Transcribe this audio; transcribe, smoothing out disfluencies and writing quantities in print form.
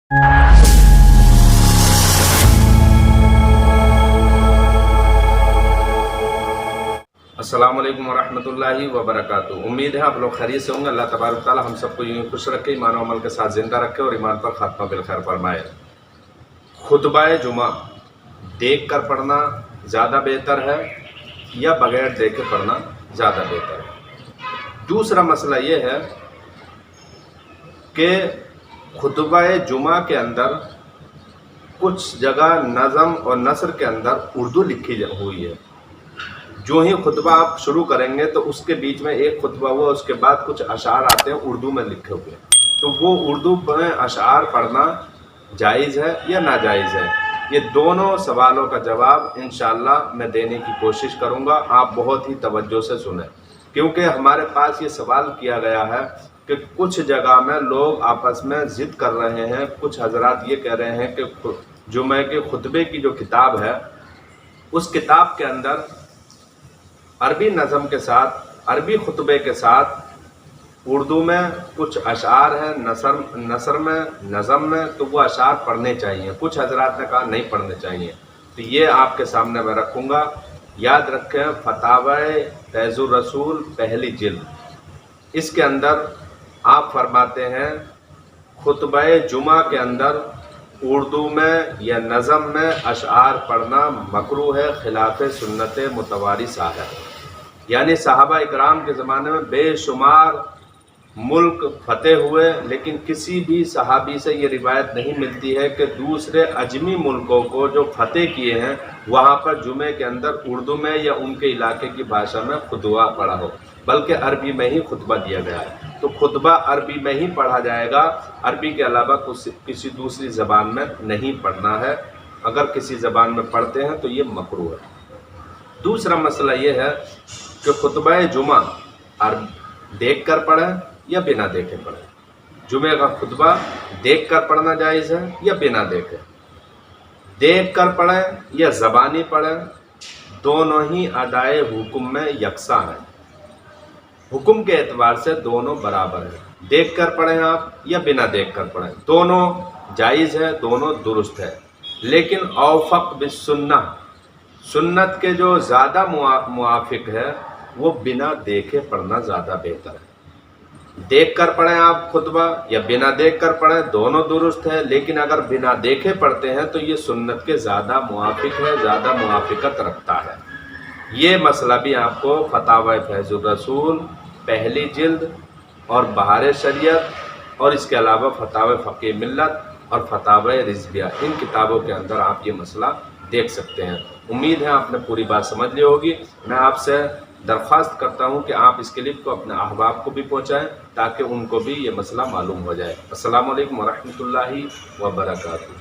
अस्सलाम वालेकुम वरहमतुल्लाहि वबरकातुहू। उम्मीद है आप लोग खैरियत से होंगे। अल्लाह तबारक ताला हम सबको यूँ खुश रखे, ईमान और अमल के साथ ज़िंदा रखे और ईमान पर खात्मा बिलखैर फरमाए। खुतबा जुमा देख कर पढ़ना ज़्यादा बेहतर है या बगैर देखे पढ़ना ज़्यादा बेहतर है? दूसरा मसला ये है कि खुतबा जुमा के अंदर कुछ जगह नज़म और नसर के अंदर उर्दू लिखी हुई है। जो ही खुतबा आप शुरू करेंगे तो उसके बीच में एक खुतबा हुआ, उसके बाद कुछ अशार आते हैं उर्दू में लिखे हुए, तो वो उर्दू में अशार पढ़ना जायज़ है या नाजायज़ है? ये दोनों सवालों का जवाब इंशाअल्लाह मैं देने की कोशिश करूँगा। आप बहुत ही तवज्जो से सुने, क्योंकि हमारे पास ये सवाल किया गया है कि कुछ जगह में लोग आपस में ज़िद कर रहे हैं। कुछ हजरात ये कह रहे हैं कि जुमे के खुतबे की जो किताब है उस किताब के अंदर अरबी नज़म के साथ, अरबी खुतबे के साथ उर्दू में कुछ अशार हैं, नसर में, नज़म में, तो वो अशार पढ़ने चाहिए। कुछ हजरात ने कहा नहीं पढ़ने चाहिए। तो ये आपके सामने मैं रखूँगा। याद रखें, फतावाए फैज़ुर रसूल पहली जिल्द, इसके अंदर आप फरमाते हैं खुतबे जुमा के अंदर उर्दू में या नज़म में अशार पढ़ना मकरूह है, खिलाफ सुन्नत मुतवारिसा है। यानी सहाबा इकराम के ज़माने में बेशुमार मुल्क फतेह हुए, लेकिन किसी भी सहाबी से ये रिवायत नहीं मिलती है कि दूसरे अजमी मुल्कों को जो फतेह किए हैं वहाँ पर जुमे के अंदर उर्दू में या उनके इलाके की भाषा में खुतबा पढ़ा हो, बल्कि अरबी में ही खुतबा दिया गया है। तो खुतबा अरबी में ही पढ़ा जाएगा, अरबी के अलावा किसी दूसरी ज़बान में नहीं पढ़ना है। अगर किसी ज़बान में पढ़ते हैं तो ये मकरूह है। दूसरा मसला ये है कि खुतबा जुमा देख कर पढ़ें या बिना देखे पढ़ें। जुमे का खुतबा देख कर पढ़ना जायज़ है या बिना देखे? देख कर पढ़ें या ज़बानी पढ़ें, दोनों ही अदाए हुक्म में यकसा हैं। हुक्म के एतबार से दोनों बराबर हैं। देख कर पढ़ें आप या बिना देख कर पढ़ें, दोनों जायज़ है, दोनों दुरुस्त है। लेकिन औफ़क़ बिस्सुन्ना, सुन्नत के जो ज़्यादा मुआफ़िक है वो बिना देखे पढ़ना ज़्यादा बेहतर है। देख कर पढ़ें आप खुतबा या बिना देख कर पढ़ें, दोनों दुरुस्त है। लेकिन अगर बिना देखे पढ़ते हैं तो ये सुन्नत के ज़्यादा मुआफ़िक है, ज़्यादा मुआफ़िकत रखता है। ये मसला भी आपको फतावा फैज़ुर रसूल पहली जिल्द और बहार शरीयत और इसके अलावा फतावा फ़क़ीह मिल्लत और फतावा रिज़विया, इन किताबों के अंदर आप ये मसला देख सकते हैं। उम्मीद है आपने पूरी बात समझ ली होगी। मैं आपसे दरख्वास्त करता हूँ कि आप इस क्लिप को अपने अहबाब को भी पहुँचाएँ ताकि उनको भी ये मसला मालूम हो जाए। अस्सलामु अलैकुम वरहमतुल्लाहि वबरकातुहू।